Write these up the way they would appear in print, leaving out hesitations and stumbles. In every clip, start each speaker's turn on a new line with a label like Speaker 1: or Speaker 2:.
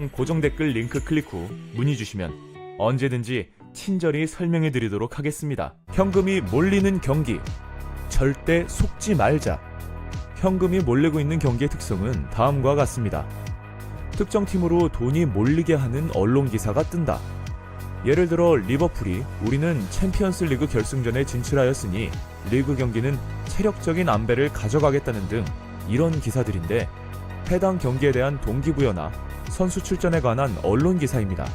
Speaker 1: 고정 댓글 링크 클릭 후 문의 주시면 언제든지 친절히 설명해 드리도록 하겠습니다. 현금이 몰리는 경기, 절대 속지 말자. 현금이 몰리고 있는 경기의 특성은 다음과 같습니다. 특정 팀으로 돈이 몰리게 하는 언론 기사가 뜬다. 예를 들어 리버풀이 우리는 챔피언스 리그 결승전에 진출하였으니 리그 경기는 체력적인 안배를 가져가겠다는 등 이런 기사들인데, 해당 경기에 대한 동기부여나 선수 출전에 관한 언론 기사입니다.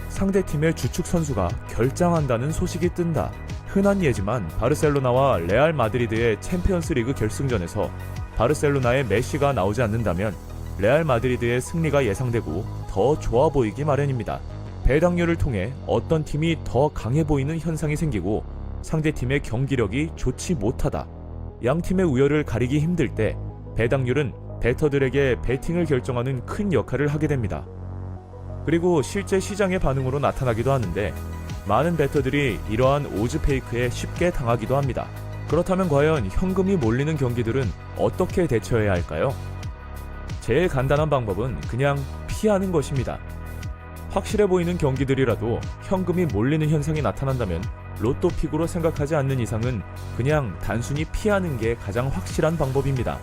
Speaker 1: 상대팀의 주축 선수가 결장한다는 소식이 뜬다. 흔한 예지만 바르셀로나와 레알 마드리드의 챔피언스 리그 결승전에서 바르셀로나의 메시가 나오지 않는다면 레알 마드리드의 승리가 예상되고 더 좋아 보이기 마련입니다. 배당률을 통해 어떤 팀이 더 강해 보이는 현상이 생기고 상대팀의 경기력이 좋지 못하다. 양팀의 우열을 가리기 힘들 때 배당률은 베터들에게 배팅을 결정하는 큰 역할을 하게 됩니다. 그리고 실제 시장의 반응으로 나타나기도 하는데, 많은 베터들이 이러한 오즈 페이크에 쉽게 당하기도 합니다. 그렇다면 과연 현금이 몰리는 경기들은 어떻게 대처해야 할까요? 제일 간단한 방법은 그냥 피하는 것입니다. 확실해 보이는 경기들이라도 현금이 몰리는 현상이 나타난다면 로또 픽으로 생각하지 않는 이상은 그냥 단순히 피하는 게 가장 확실한 방법입니다.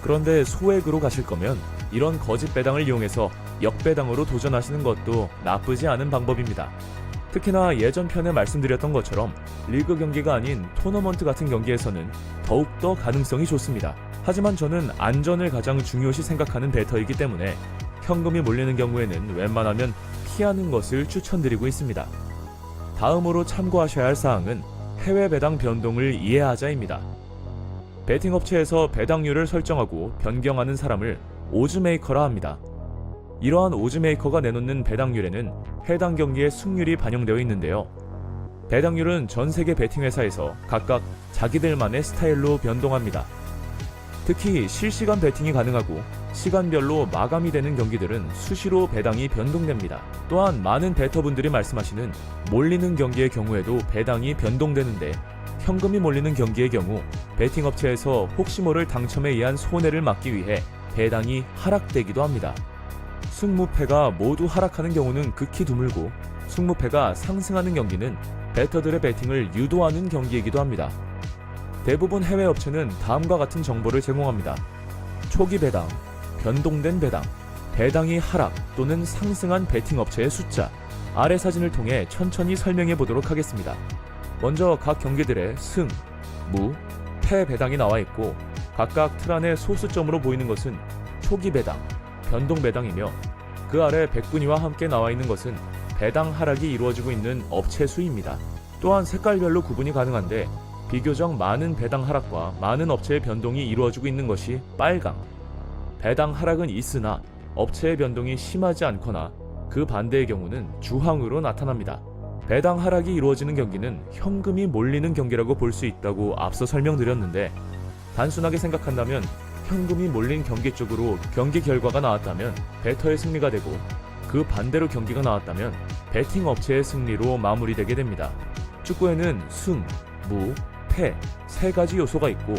Speaker 1: 그런데 소액으로 가실 거면 이런 거짓 배당을 이용해서 역배당으로 도전하시는 것도 나쁘지 않은 방법입니다. 특히나 예전 편에 말씀드렸던 것처럼 리그 경기가 아닌 토너먼트 같은 경기에서는 더욱더 가능성이 좋습니다. 하지만 저는 안전을 가장 중요시 생각하는 베터이기 때문에 현금이 몰리는 경우에는 웬만하면 피하는 것을 추천드리고 있습니다. 다음으로 참고하셔야 할 사항은 해외 배당 변동을 이해하자입니다. 베팅 업체에서 배당률을 설정하고 변경하는 사람을 오즈메이커라 합니다. 이러한 오즈메이커가 내놓는 배당률에는 해당 경기의 승률이 반영되어 있는데요. 배당률은 전 세계 베팅 회사에서 각각 자기들만의 스타일로 변동합니다. 특히 실시간 베팅이 가능하고 시간별로 마감이 되는 경기들은 수시로 배당이 변동됩니다. 또한 많은 베터분들이 말씀하시는 몰리는 경기의 경우에도 배당이 변동되는데, 현금이 몰리는 경기의 경우 베팅 업체에서 혹시 모를 당첨에 의한 손해를 막기 위해 배당이 하락되기도 합니다. 승무패가 모두 하락하는 경우는 극히 드물고, 승무패가 상승하는 경기는 베터들의 베팅을 유도하는 경기이기도 합니다. 대부분 해외 업체는 다음과 같은 정보를 제공합니다. 초기 배당, 변동된 배당, 배당이 하락 또는 상승한 베팅 업체의 숫자. 아래 사진을 통해 천천히 설명해 보도록 하겠습니다. 먼저 각 경기들의 승, 무, 패 배당이 나와 있고, 각각 틀 안에 소수점으로 보이는 것은 초기 배당, 변동 배당이며, 그 아래 백분위와 함께 나와 있는 것은 배당 하락이 이루어지고 있는 업체 수입니다. 또한 색깔별로 구분이 가능한데, 비교적 많은 배당 하락과 많은 업체의 변동이 이루어지고 있는 것이 빨강, 배당 하락은 있으나 업체의 변동이 심하지 않거나 그 반대의 경우는 주황으로 나타납니다. 배당 하락이 이루어지는 경기는 현금이 몰리는 경기라고 볼 수 있다고 앞서 설명드렸는데, 단순하게 생각한다면 현금이 몰린 경기 쪽으로 경기 결과가 나왔다면 베터의 승리가 되고, 그 반대로 경기가 나왔다면 베팅 업체의 승리로 마무리되게 됩니다. 축구에는 승, 무, 패 세 가지 요소가 있고,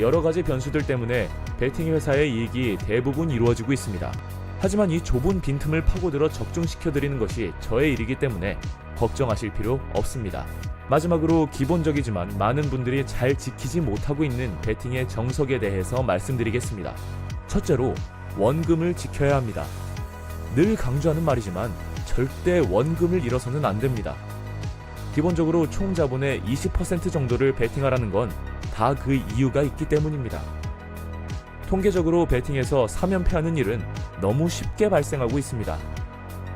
Speaker 1: 여러 가지 변수들 때문에 베팅 회사의 이익이 대부분 이루어지고 있습니다. 하지만 이 좁은 빈틈을 파고들어 적중시켜드리는 것이 저의 일이기 때문에 걱정하실 필요 없습니다. 마지막으로 기본적이지만 많은 분들이 잘 지키지 못하고 있는 베팅의 정석에 대해서 말씀드리겠습니다. 첫째로 원금을 지켜야 합니다. 늘 강조하는 말이지만 절대 원금을 잃어서는 안 됩니다. 기본적으로 총 자본의 20% 정도를 베팅하라는 건 다 그 이유가 있기 때문입니다. 통계적으로 베팅에서 3연패하는 일은 너무 쉽게 발생하고 있습니다.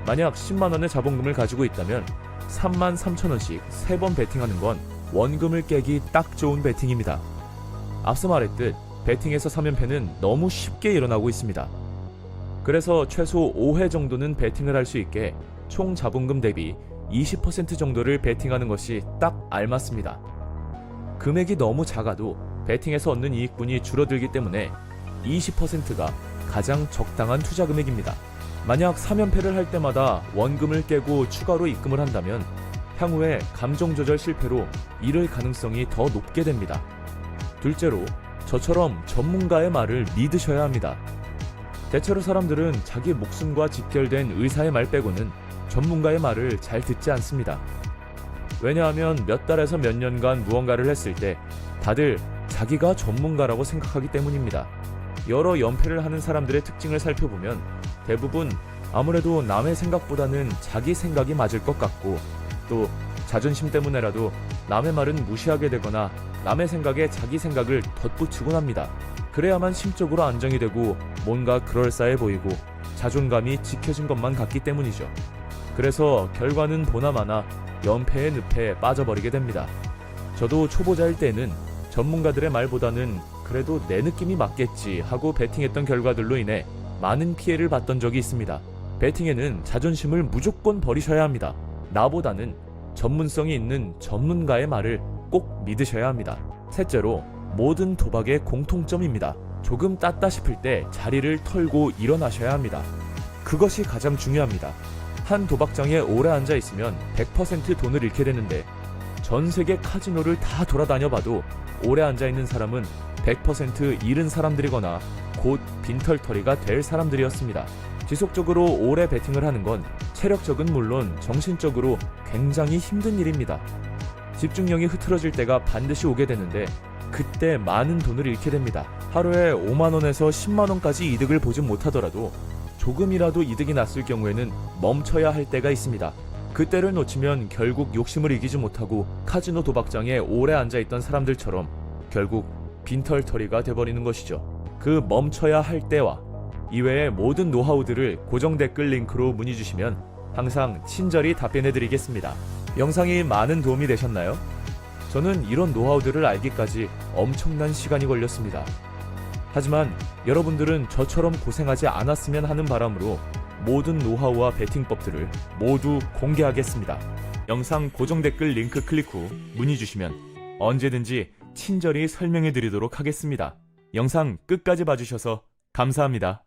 Speaker 1: 만약 10만원의 자본금을 가지고 있다면 33,000원씩 3번 베팅하는 건 원금을 깨기 딱 좋은 베팅입니다. 앞서 말했듯 베팅에서 3연패는 너무 쉽게 일어나고 있습니다. 그래서 최소 5회 정도는 베팅을 할 수 있게 총 자본금 대비 20% 정도를 베팅하는 것이 딱 알맞습니다. 금액이 너무 작아도 베팅에서 얻는 이익분이 줄어들기 때문에 20%가 가장 적당한 투자 금액입니다. 만약 3연패를 할 때마다 원금을 깨고 추가로 입금을 한다면 향후에 감정 조절 실패로 잃을 가능성이 더 높게 됩니다. 둘째로 저처럼 전문가의 말을 믿으셔야 합니다. 대체로 사람들은 자기 목숨과 직결된 의사의 말 빼고는 전문가의 말을 잘 듣지 않습니다. 왜냐하면 몇 달에서 몇 년간 무언가를 했을 때 다들 자기가 전문가라고 생각하기 때문입니다. 여러 연패를 하는 사람들의 특징을 살펴보면 대부분 아무래도 남의 생각보다는 자기 생각이 맞을 것 같고, 또 자존심 때문에라도 남의 말은 무시하게 되거나 남의 생각에 자기 생각을 덧붙이곤 합니다. 그래야만 심적으로 안정이 되고 뭔가 그럴싸해 보이고 자존감이 지켜진 것만 같기 때문이죠. 그래서 결과는 보나마나 연패의 늪에 빠져버리게 됩니다. 저도 초보자일 때는 전문가들의 말보다는 그래도 내 느낌이 맞겠지 하고 베팅했던 결과들로 인해 많은 피해를 봤던 적이 있습니다. 베팅에는 자존심을 무조건 버리셔야 합니다. 나보다는 전문성이 있는 전문가의 말을 꼭 믿으셔야 합니다. 셋째로, 모든 도박의 공통점입니다. 조금 땄다 싶을 때 자리를 털고 일어나셔야 합니다. 그것이 가장 중요합니다. 한 도박장에 오래 앉아 있으면 100% 돈을 잃게 되는데, 전 세계 카지노를 다 돌아다녀 봐도 오래 앉아 있는 사람은 100% 잃은 사람들이거나 곧 빈털터리가 될 사람들이었습니다. 지속적으로 오래 베팅을 하는 건 체력적은 물론 정신적으로 굉장히 힘든 일입니다. 집중력이 흐트러질 때가 반드시 오게 되는데 그때 많은 돈을 잃게 됩니다. 하루에 5만원에서 10만원까지 이득을 보지 못하더라도 조금이라도 이득이 났을 경우에는 멈춰야 할 때가 있습니다. 그때를 놓치면 결국 욕심을 이기지 못하고 카지노 도박장에 오래 앉아있던 사람들처럼 결국 빈털터리가 돼버리는 것이죠. 그 멈춰야 할 때와 이외의 모든 노하우들을 고정 댓글 링크로 문의 주시면 항상 친절히 답변해드리겠습니다. 영상이 많은 도움이 되셨나요? 저는 이런 노하우들을 알기까지 엄청난 시간이 걸렸습니다. 하지만 여러분들은 저처럼 고생하지 않았으면 하는 바람으로 모든 노하우와 베팅법들을 모두 공개하겠습니다. 영상 고정 댓글 링크 클릭 후 문의 주시면 언제든지 친절히 설명해 드리도록 하겠습니다. 영상 끝까지 봐주셔서 감사합니다.